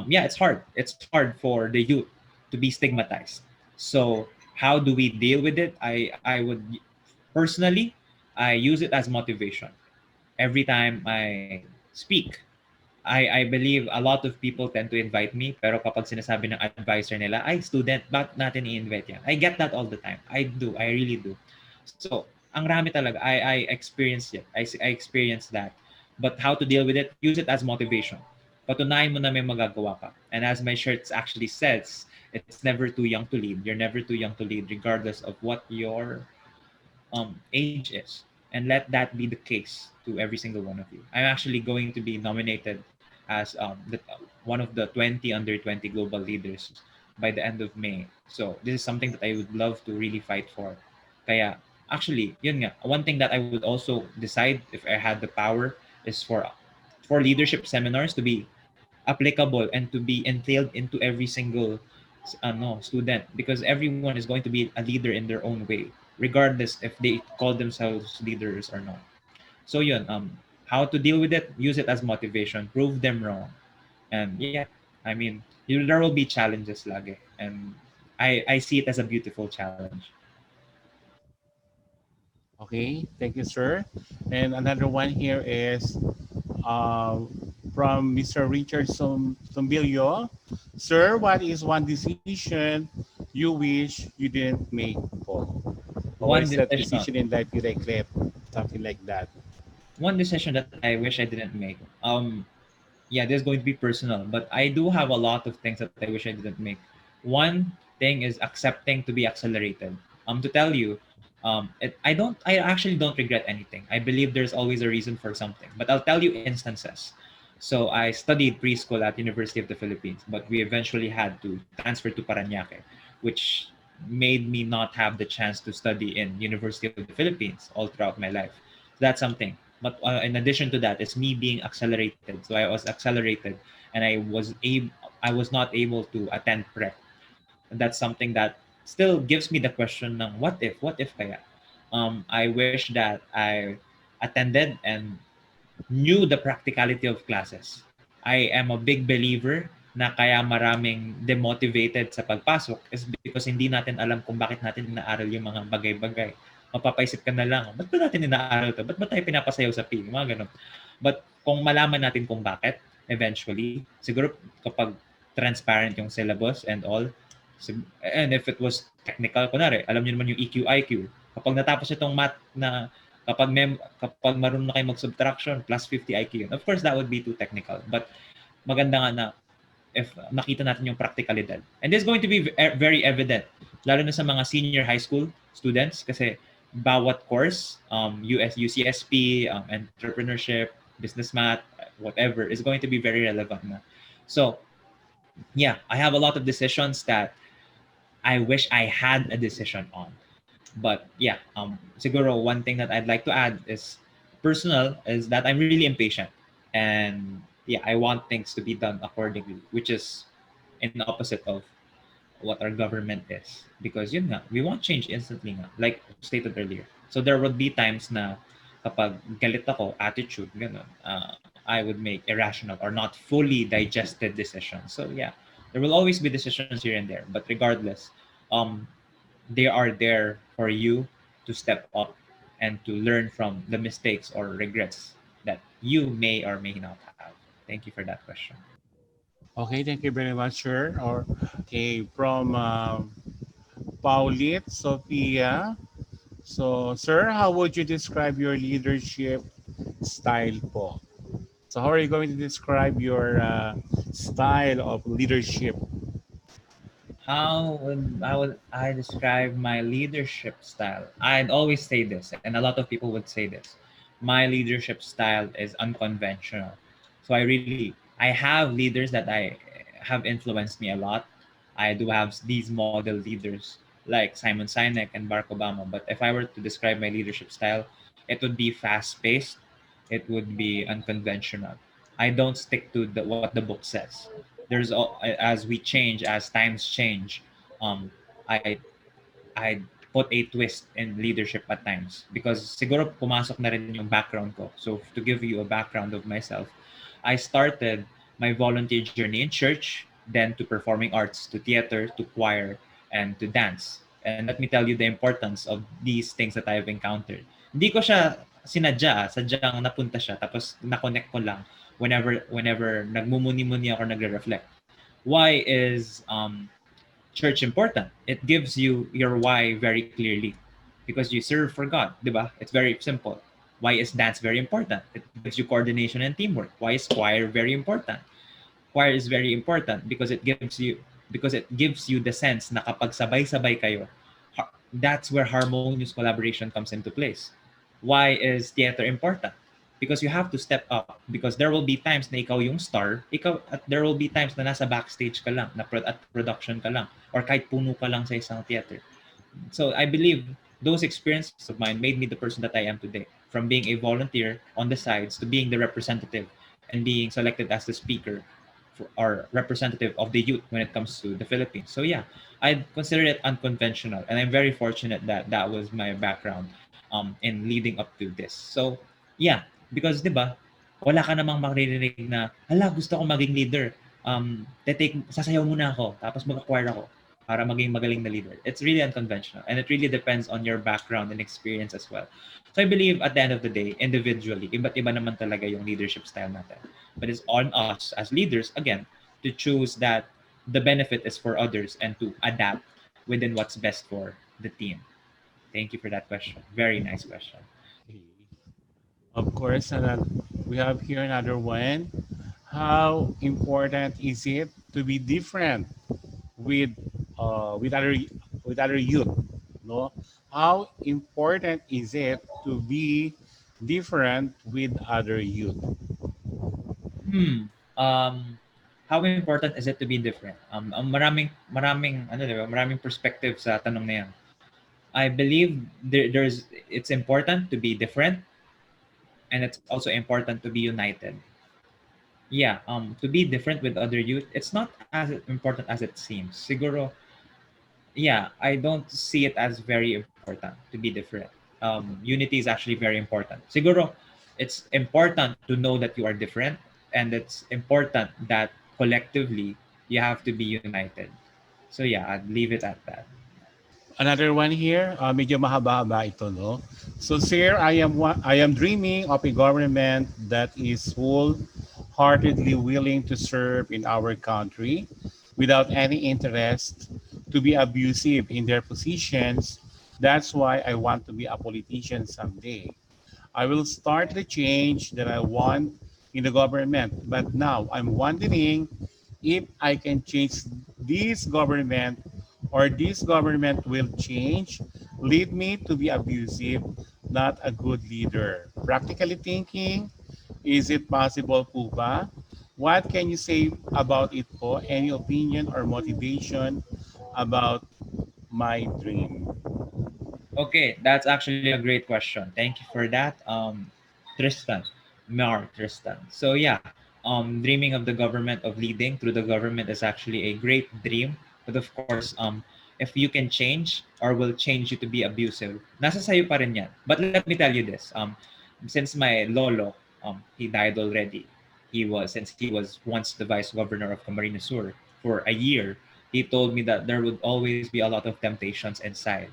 yeah, it's hard. It's hard for the youth to be stigmatized. So, how do we deal with it? I would, personally, I use it as motivation. Every time I speak, I believe a lot of people tend to invite me, pero kapag sinasabi ng advisor nila, ay, student, bakit natin i-invite yan? I get that all the time. I do. I really do. So, ang rami talaga. I experience it. I experience that. But how to deal with it? Use it as motivation. Patunayan mo na may magagawa ka. And as my shirt actually says, it's never too young to lead. You're never too young to lead, regardless of what your age is. And let that be the case to every single one of you. I'm actually going to be nominated as one of the 20 under 20 global leaders by the end of May. So this is something that I would love to really fight for. Kaya actually, yun nga, one thing that I would also decide if I had the power is for leadership seminars to be applicable and to be entailed into every single student, because everyone is going to be a leader in their own way, regardless if they call themselves leaders or not. So yun, how to deal with it? Use it as motivation. Prove them wrong. And yeah, I mean, there will be challenges lagi. And I see it as a beautiful challenge. Okay, thank you, sir. And another one here is from Mr. Richard Sombilio. Sir, what is one decision you wish you didn't make before? Or One is that decision. decision in life you regret? Something like that. One decision that I wish I didn't make. yeah, this is going to be personal, but I do have a lot of things that I wish I didn't make. One thing is accepting to be accelerated. To tell you, I actually don't regret anything. I believe there's always a reason for something, but I'll tell you instances. So I studied preschool at University of the Philippines, but we eventually had to transfer to Parañaque, which made me not have the chance to study in University of the Philippines all throughout my life. That's something. But in addition to that, it's me being accelerated. So I was accelerated, and I was not able to attend prep. And that's something that still gives me the question ng what if kaya? I wish that I attended and knew the practicality of classes. I am a big believer na kaya maraming demotivated sa pagpasok is because hindi natin alam kung bakit natin inaaral yung mga bagay-bagay. Mapapaisip ka na lang, ba't ba natin inaaral to? Ba't ba tayo pinapasayaw sa PE? Mga ganun. But kung malaman natin kung bakit, eventually, siguro kapag transparent yung syllabus and all, and if it was technical, kunwari, alam niyo naman yung EQ, IQ. Kapag natapos itong math na kapag marunong na kayo mag-subtraction, plus 50 IQ yun. Of course, that would be too technical. But maganda nga na if nakita natin yung practicalidad. And this is going to be very evident, lalo na sa mga senior high school students kasi bawat course, UCSP, entrepreneurship, business math, whatever, is going to be very relevant na. So, yeah, I have a lot of decisions that I wish I had a decision on. But yeah, siguro one thing that I'd like to add is personal is that I'm really impatient, and yeah, I want things to be done accordingly, which is in the opposite of what our government is. Because yun nga, we want change instantly nga, like stated earlier. So there would be times na kapag galit ako, attitude, ganun, I would make irrational or not fully digested decisions. So yeah, there will always be decisions here and there, but regardless, um, they are there for you to step up and to learn from the mistakes or regrets that you may or may not have. Thank you for that question. Okay, thank you very much, sir. Or okay, from Paulit, Sophia. So, sir, how would you describe your leadership style po? So, how are you going to describe your style of leadership? How would I describe my leadership style? I'd always say this, and a lot of people would say this. My leadership style is unconventional. So I have leaders that I have influenced me a lot. I do have these model leaders like Simon Sinek and Barack Obama. But if I were to describe my leadership style, it would be fast paced. It would be unconventional. I don't stick to what the book says. As we change, as times change, um, I I put a twist in leadership at times because siguro pumasok na rin yung background ko. So to give you a background of myself, I started my volunteer journey in church, then to performing arts, to theater, to choir, and to dance. And let me tell you the importance of these things that I've encountered. Hindi ko siya sinadya, sadyang napunta siya, tapos na-connect ko lang whenever nagmumuni-muni ako or nagre-reflect. Why is church important? It gives you your why very clearly because you serve for God, di ba? It's very simple. Why is dance very important? It gives you coordination and teamwork. Why is choir very important? Choir is very important because it gives you the sense na kapag sabay-sabay kayo, that's where harmonious collaboration comes into place. Why is theater important? Because you have to step up because there will be times na ikaw yung star, at there will be times na nasa backstage ka lang, at production ka lang, or kahit puno ka lang sa isang theater. So I believe those experiences of mine made me the person that I am today. From being a volunteer on the sides to being the representative and being selected as the speaker or representative of the youth when it comes to the Philippines. So yeah, I consider it unconventional, and I'm very fortunate that that was my background in leading up to this. So yeah, because 'di ba, wala ka namang maririnig na, hala, gusto ko maging leader. Sasayaw muna ako, tapos mag-acquire ako para maging magaling na leader. It's really unconventional, and it really depends on your background and experience as well. So I believe at the end of the day, individually, iba't iba naman talaga yung leadership style natin. But it's on us as leaders, again, to choose that the benefit is for others and to adapt within what's best for the team. Thank you for that question. Very nice question. Of course, and we have here another one. how important is it to be different with with other youth? No, how important is it to be different with other youth? Hmm. How important is it to be different? Maraming ano, 'di ba? Maraming perspective sa tanong na 'yan. I believe there's it's important to be different, and it's also important to be united. Yeah, to be different with other youth, it's not as important as it seems. Siguro, yeah, I don't see it as very important to be different. Unity is actually very important. Siguro, it's important to know that you are different, and it's important that collectively you have to be united. So yeah, I'd leave it at that. Another one here, medyo mahaba-haba ito, no? So, sir, I am dreaming of a government that is wholeheartedly willing to serve in our country without any interest to be abusive in their positions. That's why I want to be a politician someday. I will start the change that I want in the government. But now I'm wondering if I can change this government or this government will change, lead me to be abusive, not a good leader. Practically thinking, is it possible po ba? What can you say about it po? Any opinion or motivation about my dream? Okay, that's actually a great question. Thank you for that, Tristan, Tristan. So yeah, dreaming of the government, of leading through the government is actually a great dream. But of course, if you can change or will change you to be abusive, nasa sayo pa rin yan. But let me tell you this, since my lolo, he died already. Since he was once the vice governor of Camarines Sur for a year, he told me that there would always be a lot of temptations inside,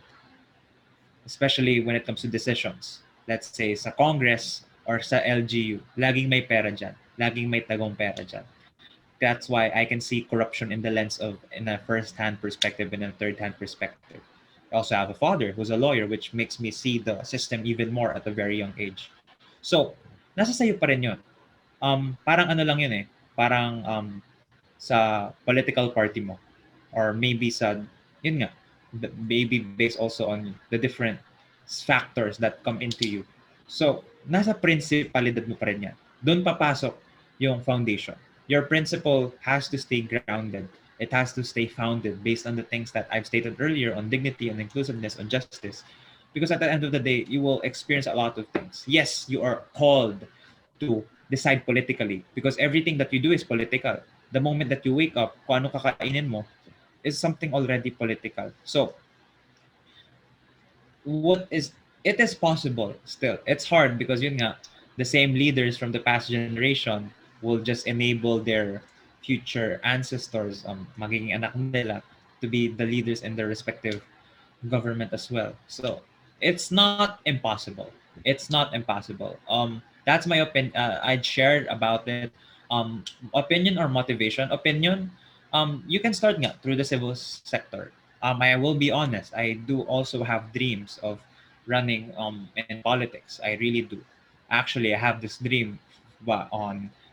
especially when it comes to decisions. Let's say sa Congress or sa LGU, laging may pera dyan. Laging may tagong pera dyan. That's why I can see corruption in the lens of in a first-hand perspective and a third-hand perspective. I also have a father who's a lawyer, which makes me see the system even more at a very young age. So, nasa sayo pa rin yun. Parang ano lang yun eh. Parang sa political party mo, or maybe sa, yun nga, maybe based also on the different factors that come into you. So, nasa principalidad mo pa rin yan. Doon papasok yung foundation. Your principle has to stay grounded. It has to stay founded based on the things that I've stated earlier on dignity, on inclusiveness, on justice. Because at the end of the day, you will experience a lot of things. Yes, you are called to decide politically because everything that you do is political. The moment that you wake up, kung ano kakainin mo, is something already political. So, what is it is possible still. It's hard because yun nga, the same leaders from the past generation will just enable their future ancestors, magiging anak nila, to be the leaders in their respective government as well. So it's not impossible. It's not impossible. That's my opinion. I'd shared about it. Opinion or motivation. Opinion. You can start nga through the civil sector. I will be honest. I do also have dreams of running in politics. I really do. Actually, I have this dream.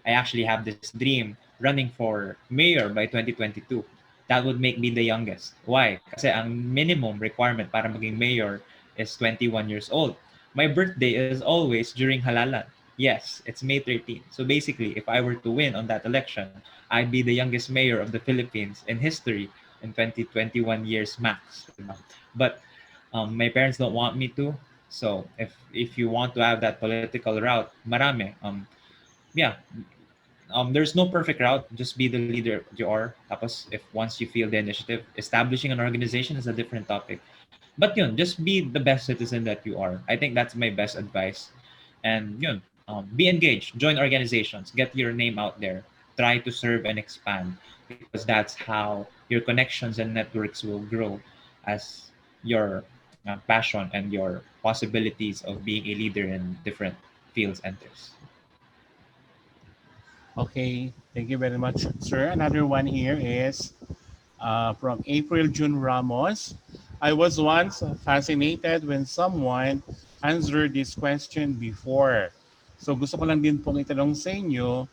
I actually have this dream running for mayor by 2022. That would make me the youngest. Why? Kasi ang minimum requirement para maging mayor is 21 years old. My birthday is always during halalan. Yes, it's May 13th. So basically, if I were to win on that election, I'd be the youngest mayor of the Philippines in history in 2021 years max. Diba? But my parents don't want me to. So if you want to have that political route, marami. Yeah, there's no perfect route. Just be the leader you are. Tapos, if once you feel the initiative, establishing an organization is a different topic. But yun, just be the best citizen that you are. I think that's my best advice. And yun, be engaged, join organizations, get your name out there, try to serve and expand because that's how your connections and networks will grow as your passion and your possibilities of being a leader in different fields enters. Okay, thank you very much, sir. Another one here is from April June Ramos. I was once fascinated when someone answered this question before. So gusto ko lang din pong itanong sa inyo,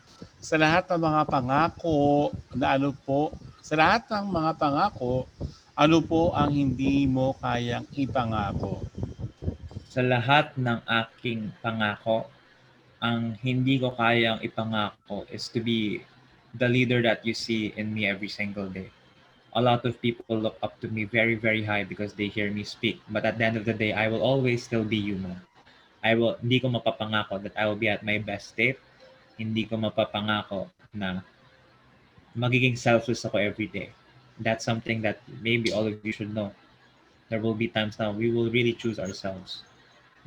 sa lahat ng mga pangako na ano po, sa lahat ng mga pangako, ano po ang hindi mo kayang ipangako? Sa lahat ng aking pangako, ang hindi ko kayang ipangako is to be the leader that you see in me every single day. A lot of people look up to me very, very high because they hear me speak. But at the end of the day, I will always still be human. Hindi ko mapapangako that I will be at my best state. Hindi ko mapapangako na magiging selfless ako every day. That's something that maybe all of you should know. There will be times now we will really choose ourselves.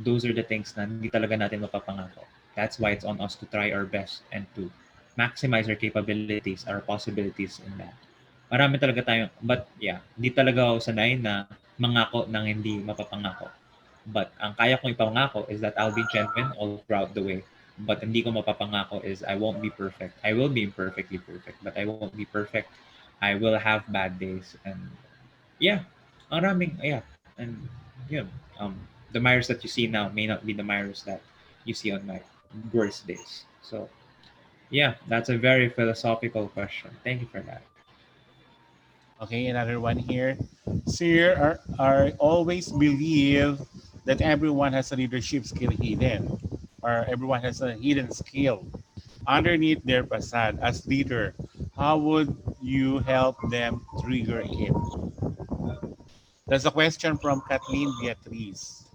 Those are the things na hindi talaga natin mapapangako. That's why it's on us to try our best and to maximize our capabilities, our possibilities in that. Marami talaga tayong, but yeah, hindi talaga ako sanay na mangako ng hindi mapapangako. But ang kaya kong ipangako is that I'll be genuine all throughout the way. But hindi ko mapapangako is I won't be perfect. I will be imperfectly perfect, but I won't be perfect. I will have bad days. And yeah, maraming, yeah. And yun, the Myers that you see now may not be the Myers that you see on my worst days. So yeah, that's a very philosophical question. Thank you for that. Okay, another one here. Sir, I always believe that everyone has a leadership skill hidden, or everyone has a hidden skill underneath their facade. As leader, how would you help them trigger it? That's a question from Kathleen Beatriz.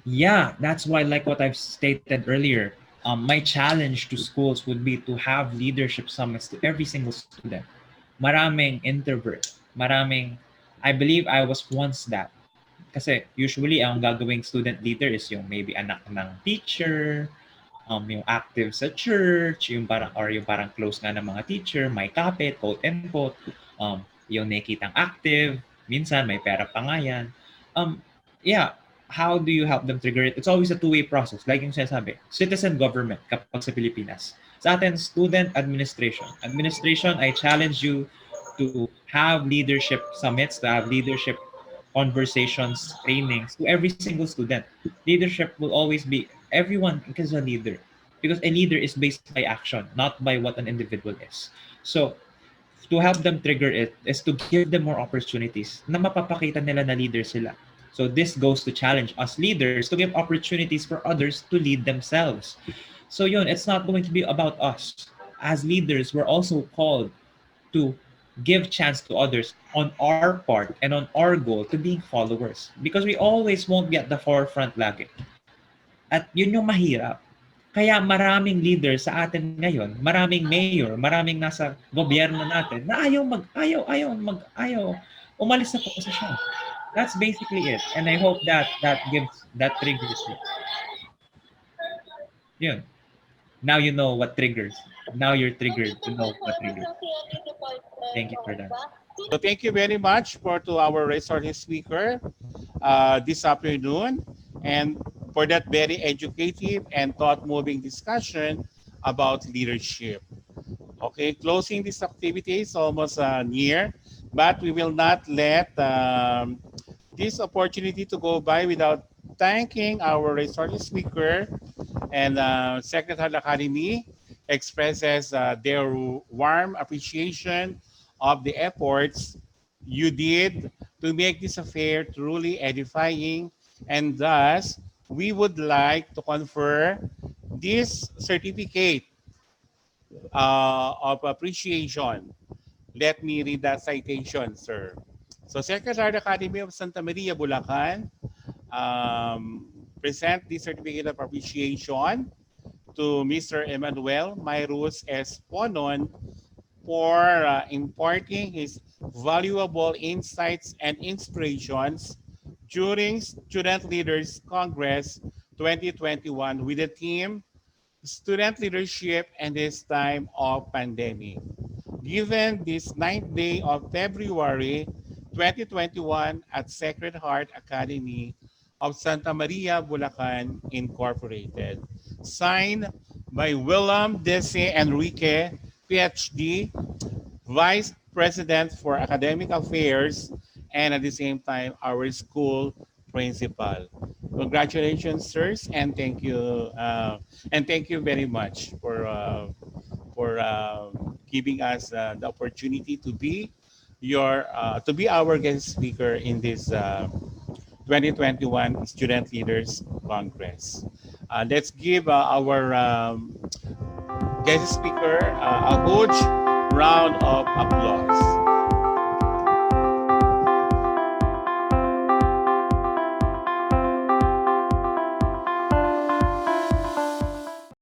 Yeah, that's why, like what I've stated earlier, my challenge to schools would be to have leadership summits to every single student. Maraming introvert, maraming, I believe I was once that. Kasi usually ang gagawing student leader is yung maybe anak ng teacher, yung active sa church, yung parang close nga ng mga teacher, may kapit, quote and quote, yung nakitang active, minsan may pera pa nga yan. Yeah, how do you help them trigger it? It's always a two-way process. Like yung sinasabi, citizen government kapag sa Pilipinas. Sa atin, student administration. Administration, I challenge you to have leadership summits, to have leadership conversations, trainings to every single student. Leadership will always be everyone is a leader because a leader is based by action, not by what an individual is. So to help them trigger it is to give them more opportunities na mapapakita nila na leader sila. So this goes to challenge us leaders to give opportunities for others to lead themselves. So yun, it's not going to be about us. As leaders, we're also called to give chance to others on our part and on our goal to being followers. Because we always won't be at the forefront lagi. At yun yung mahirap. Kaya maraming leader sa atin ngayon, maraming mayor, maraming nasa gobyerno natin na ayaw umalis sa posisyon. That's basically it. And I hope that triggers it. Yun. Now you know what triggers. Now you're triggered to know what triggers. Thank you for that. So thank you very much for to our resource speaker this afternoon and for that very educative and thought-moving discussion about leadership. Okay, closing this activity is almost near, but we will not let this opportunity to go by without thanking our resource speaker and Secretary of the Academy expresses their warm appreciation of the efforts you did to make this affair truly edifying, and thus we would like to confer this certificate of appreciation. Let me read that citation, sir. So Secretary of the Academy of Santa Maria, Bulacan, present this certificate of appreciation to Mr. Emmanuel Mirus Ponon for imparting his valuable insights and inspirations during Student Leaders Congress 2021 with the theme Student Leadership and this Time of Pandemic. Given this 9th day of February 2021 at Sacred Heart Academy of Santa Maria, Bulacan, Incorporated. Signed by William Desi Enrique, PhD, Vice President for Academic Affairs, and at the same time, our school principal. Congratulations, sirs, and thank you very much for giving us the opportunity to be our guest speaker in this 2021 Student Leaders Congress. Let's give our guest speaker a huge round of applause.